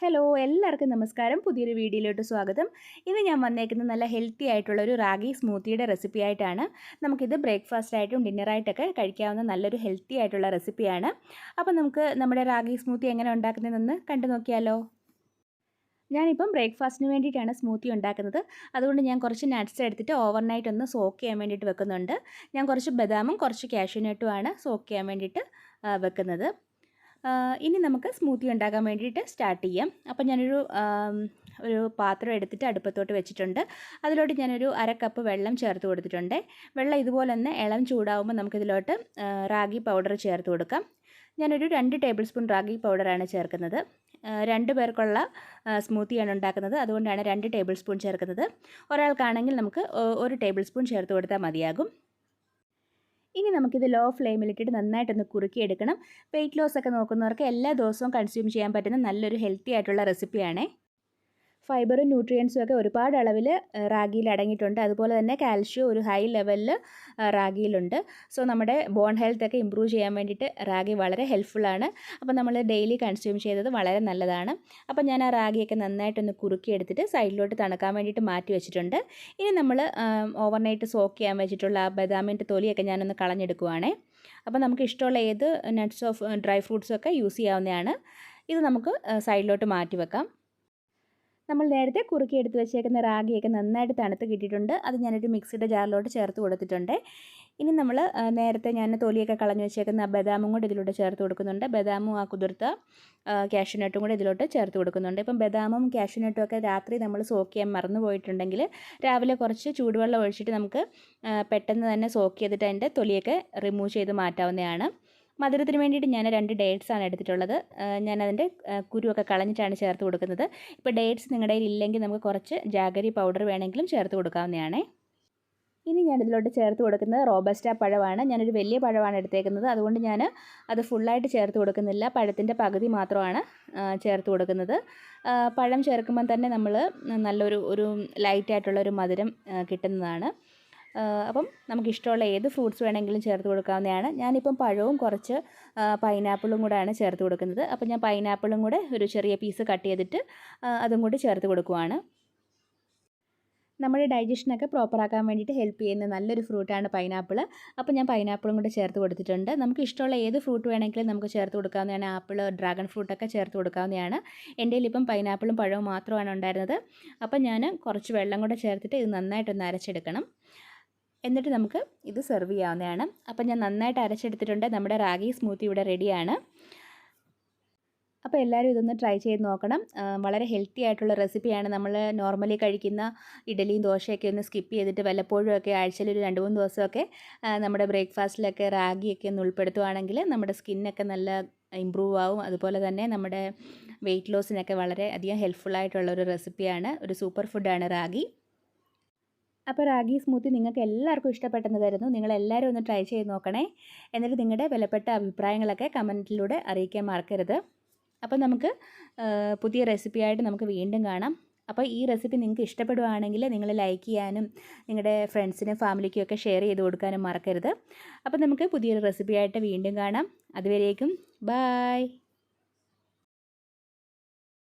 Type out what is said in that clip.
Hello എല്ലാവർക്കും നമസ്കാരം. പുതിയൊരു വീഡിയോയിലോട്ട് സ്വാഗതം. ഇന്ന് ഞാൻ വന്നേക്കുന്നത് നല്ല ഹെൽത്തി ആയിട്ടുള്ള ഒരു റാഗി സ്മൂത്തിയുടെ റെസിപ്പി ആയിട്ടാണ്. നമുക്കിത് ബ്രേക്ക്ഫാസ്റ്റ് ആയിട്ടും ഡിന്നറായിട്ടൊക്കെ കഴിക്കാവുന്ന നല്ലൊരു ഹെൽത്തി ആയിട്ടുള്ള റെസിപ്പിയാണ്. അപ്പോൾ നമുക്ക് നമ്മുടെ റാഗി സ്മൂത്തി എങ്ങനെ ഉണ്ടാക്കുന്നതെന്ന് കണ്ടു നോക്കിയാലോ. ഞാനിപ്പം ബ്രേക്ക്ഫാസ്റ്റിന് വേണ്ടിയിട്ടാണ് സ്മൂത്തി ഉണ്ടാക്കുന്നത്. അതുകൊണ്ട് ഞാൻ കുറച്ച് നട്ട്സ് എടുത്തിട്ട് ഓവർനൈറ്റ് ഒന്ന് സോക്ക് ചെയ്യാൻ വേണ്ടിയിട്ട് വെക്കുന്നുണ്ട്. ഞാൻ കുറച്ച് ബദാമും കുറച്ച് കാഷ്യൂനട്ടുമാണ് സോക്ക് ചെയ്യാൻ വേണ്ടിയിട്ട് വെക്കുന്നത്. ഇനി നമുക്ക് സ്മൂത്തി ഉണ്ടാക്കാൻ വേണ്ടിയിട്ട് സ്റ്റാർട്ട് ചെയ്യാം. അപ്പോൾ ഞാനൊരു ഒരു പാത്രം എടുത്തിട്ട് അടുപ്പത്തോട്ട് വെച്ചിട്ടുണ്ട്. അതിലോട്ട് ഞാനൊരു അര കപ്പ് വെള്ളം ചേർത്ത് കൊടുത്തിട്ടുണ്ട്. വെള്ളം ഇതുപോലെ തന്നെ ഇളം ചൂടാവുമ്പോൾ നമുക്കിതിലോട്ട് റാഗി പൗഡർ ചേർത്ത് കൊടുക്കാം. ഞാനൊരു 2 ടേബിൾ സ്പൂൺ റാഗി പൗഡറാണ് ചേർക്കുന്നത്. 2 പേർക്കുള്ള സ്മൂത്തിയാണ് ഉണ്ടാക്കുന്നത്. അതുകൊണ്ടാണ് 2 ടേബിൾ സ്പൂൺ ചേർക്കുന്നത്. ഒരാൾക്കാണെങ്കിൽ നമുക്ക് 1 ടേബിൾ സ്പൂൺ ചേർത്ത് കൊടുത്താൽ മതിയാകും. ഇനി നമുക്കിത് ലോ ഫ്ലെയിമിലിട്ടിട്ട് നന്നായിട്ടൊന്ന് കുറുക്കിയെടുക്കണം. വെയിറ്റ് ലോസ് ഒക്കെ നോക്കുന്നവർക്ക് എല്ലാ ദിവസവും കൺസ്യൂം ചെയ്യാൻ പറ്റുന്ന നല്ലൊരു ഹെൽത്തി ആയിട്ടുള്ള റെസിപ്പിയാണേ. ഫൈബറും ന്യൂട്രിയൻസും ഒക്കെ ഒരുപാട് അളവിൽ റാഗിയിൽ അടങ്ങിയിട്ടുണ്ട്. അതുപോലെ തന്നെ കാൽഷ്യം ഒരു ഹൈ ലെവലിൽ റാഗിയിലുണ്ട്. സോ നമ്മുടെ ബോൺ ഹെൽത്ത് ഒക്കെ ഇമ്പ്രൂവ് ചെയ്യാൻ വേണ്ടിയിട്ട് റാഗി വളരെ ഹെൽപ്ഫുള്ളാണ്. അപ്പോൾ നമ്മൾ ഡെയിലി കൺസ്യൂം ചെയ്തത് വളരെ നല്ലതാണ്. അപ്പോൾ ഞാൻ ആ റാഗിയൊക്കെ നന്നായിട്ടൊന്ന് കുറുക്കിയെടുത്തിട്ട് സൈഡിലോട്ട് തണുക്കാൻ വേണ്ടിയിട്ട് മാറ്റി വെച്ചിട്ടുണ്ട്. ഇനി നമ്മൾ ഓവർനൈറ്റ് സോക്ക് ചെയ്യാൻ വെച്ചിട്ടുള്ള ആ ബദാമിൻ്റെ തൊലിയൊക്കെ ഞാനൊന്ന് കളഞ്ഞെടുക്കുവാണേ. അപ്പോൾ നമുക്ക് ഇഷ്ടമുള്ള ഏത് നട്ട്സ് ഓഫ് ഡ്രൈ ഫ്രൂട്ട്സും ഒക്കെ യൂസ് ചെയ്യാവുന്നതാണ്. ഇത് നമുക്ക് സൈഡിലോട്ട് മാറ്റി വെക്കാം. നമ്മൾ നേരത്തെ കുറുക്കി എടുത്ത് വെച്ചേക്കുന്ന റാഗിയൊക്കെ നന്നായിട്ട് തണുത്ത് കിട്ടിയിട്ടുണ്ട്. അത് ഞാനൊരു മിക്സിയുടെ ജാറിലോട്ട് ചേർത്ത് കൊടുത്തിട്ടുണ്ട്. ഇനി നമ്മൾ നേരത്തെ ഞാൻ തൊലിയൊക്കെ കളഞ്ഞു വെച്ചേക്കുന്ന ബദാമും കൂടെ ഇതിലോട്ട് ചേർത്ത് കൊടുക്കുന്നുണ്ട്. ബദാമും ആ കുതിർത്ത കാഷ്യൂനട്ടും കൂടെ ഇതിലോട്ട് ചേർത്ത് കൊടുക്കുന്നുണ്ട്. ഇപ്പം ബദാമും കാഷ്യൂനട്ടും ഒക്കെ രാത്രി നമ്മൾ സോക്ക് ചെയ്യാൻ മറന്നു പോയിട്ടുണ്ടെങ്കിൽ രാവിലെ കുറച്ച് ചൂടുവെള്ളം ഒഴിച്ചിട്ട് നമുക്ക് പെട്ടെന്ന് തന്നെ സോക്ക് ചെയ്തിട്ട് അതിൻ്റെ തൊലിയൊക്കെ റിമൂവ് ചെയ്ത് മാറ്റാവുന്നതാണ്. മധുരത്തിന് വേണ്ടിയിട്ട് ഞാൻ 2 ഡേറ്റ്സാണ് എടുത്തിട്ടുള്ളത്. ഞാനതിൻ്റെ കുരുവൊക്കെ കളഞ്ഞിട്ടാണ് ചേർത്ത് കൊടുക്കുന്നത്. ഇപ്പോൾ ഡേറ്റ്സ് നിങ്ങളുടെ കയ്യിൽ ഇല്ലെങ്കിൽ നമുക്ക് കുറച്ച് ജാഗരി പൗഡർ വേണമെങ്കിലും ചേർത്ത് കൊടുക്കാവുന്നതാണ്. ഇനി ഞാനിതിലോട്ട് ചേർത്ത് കൊടുക്കുന്നത് റോബസ്റ്റ പഴമാണ്. ഞാനൊരു വലിയ പഴമാണ് എടുത്തേക്കുന്നത്. അതുകൊണ്ട് ഞാൻ അത് ഫുള്ളായിട്ട് ചേർത്ത് കൊടുക്കുന്നില്ല. പഴത്തിൻ്റെ പകുതി മാത്രമാണ് ചേർത്ത് കൊടുക്കുന്നത്. പഴം ചേർക്കുമ്പം തന്നെ നമ്മൾ നല്ലൊരു ലൈറ്റായിട്ടുള്ളൊരു മധുരം കിട്ടുന്നതാണ്. അപ്പം നമുക്കിഷ്ടമുള്ള ഏത് ഫ്രൂട്ട്സ് വേണമെങ്കിലും ചേർത്ത് കൊടുക്കാവുന്നതാണ്. ഞാനിപ്പം പഴവും കുറച്ച് പൈനാപ്പിളും കൂടെയാണ് ചേർത്ത് കൊടുക്കുന്നത്. അപ്പോൾ ഞാൻ പൈനാപ്പിളും കൂടെ ഒരു ചെറിയ പീസ് കട്ട് ചെയ്തിട്ട് അതും കൂടി ചേർത്ത് കൊടുക്കുവാണ്. നമ്മുടെ ഡൈജഷനൊക്കെ പ്രോപ്പറാക്കാൻ വേണ്ടിയിട്ട് ഹെൽപ്പ് ചെയ്യുന്ന നല്ലൊരു ഫ്രൂട്ടാണ് പൈനാപ്പിൾ. അപ്പോൾ ഞാൻ പൈനാപ്പിളും കൂടെ ചേർത്ത് കൊടുത്തിട്ടുണ്ട്. നമുക്ക് ഇഷ്ടമുള്ള ഏത് ഫ്രൂട്ട് വേണമെങ്കിലും നമുക്ക് ചേർത്ത് കൊടുക്കാവുന്നതാണ്. ആപ്പിൾ, ഡ്രാഗൺ ഫ്രൂട്ടൊക്കെ ചേർത്ത് കൊടുക്കാവുന്നതാണ്. എൻ്റെ കയ്യിലിപ്പം പൈനാപ്പിളും പഴവും മാത്രമാണ് ഉണ്ടായിരുന്നത്. അപ്പം ഞാൻ കുറച്ച് വെള്ളം കൂടെ ചേർത്തിട്ട് ഇത് നന്നായിട്ടൊന്ന് അരച്ചെടുക്കണം. എന്നിട്ട് നമുക്ക് ഇത് സെർവ് ചെയ്യാവുന്നതാണ്. അപ്പം ഞാൻ നന്നായിട്ട് അരച്ചെടുത്തിട്ടുണ്ട്. നമ്മുടെ റാഗി സ്മൂത്തി ഇവിടെ റെഡിയാണ്. അപ്പോൾ എല്ലാവരും ഇതൊന്ന് ട്രൈ ചെയ്ത് നോക്കണം. വളരെ ഹെൽത്തി ആയിട്ടുള്ള റെസിപ്പിയാണ്. നമ്മൾ നോർമലി കഴിക്കുന്ന ഇഡലിയും ദോശയൊക്കെ ഒന്ന് സ്കിപ്പ് ചെയ്തിട്ട് വല്ലപ്പോഴും ഒക്കെ ആഴ്ചയിൽ ഒരു 2-3 ദിവസമൊക്കെ നമ്മുടെ ബ്രേക്ക്ഫാസ്റ്റിലൊക്കെ റാഗിയൊക്കെ ഒന്ന് ഉൾപ്പെടുത്തുകയാണെങ്കിൽ നമ്മുടെ സ്കിന്നൊക്കെ നല്ല ഇമ്പ്രൂവ് ആവും. അതുപോലെ തന്നെ നമ്മുടെ വെയിറ്റ് ലോസിനൊക്കെ വളരെ അധികം ഹെൽപ്ഫുള്ളായിട്ടുള്ളൊരു റെസിപ്പിയാണ്. ഒരു സൂപ്പർ ഫുഡാണ് റാഗി. അപ്പോൾ റാഗി സ്മൂത്തി നിങ്ങൾക്ക് എല്ലാവർക്കും ഇഷ്ടപ്പെട്ടെന്ന് കരുതുന്നു. നിങ്ങളെല്ലാവരും ഒന്ന് ട്രൈ ചെയ്ത് നോക്കണേ. എന്നിട്ട് നിങ്ങളുടെ വിലപ്പെട്ട അഭിപ്രായങ്ങളൊക്കെ കമൻറ്റിലൂടെ അറിയിക്കാൻ മറക്കരുത്. അപ്പോൾ നമുക്ക് പുതിയ റെസിപ്പിയായിട്ട് നമുക്ക് വീണ്ടും കാണാം. അപ്പോൾ ഈ റെസിപ്പി നിങ്ങൾക്ക് ഇഷ്ടപ്പെടുകയാണെങ്കിൽ നിങ്ങൾ ലൈക്ക് ചെയ്യാനും നിങ്ങളുടെ ഫ്രണ്ട്സിനും ഫാമിലിക്കും ഒക്കെ ഷെയർ ചെയ്ത് കൊടുക്കാനും മറക്കരുത്. അപ്പോൾ നമുക്ക് പുതിയൊരു റെസിപ്പിയായിട്ട് വീണ്ടും കാണാം. അതുവരേക്കും ബായ്.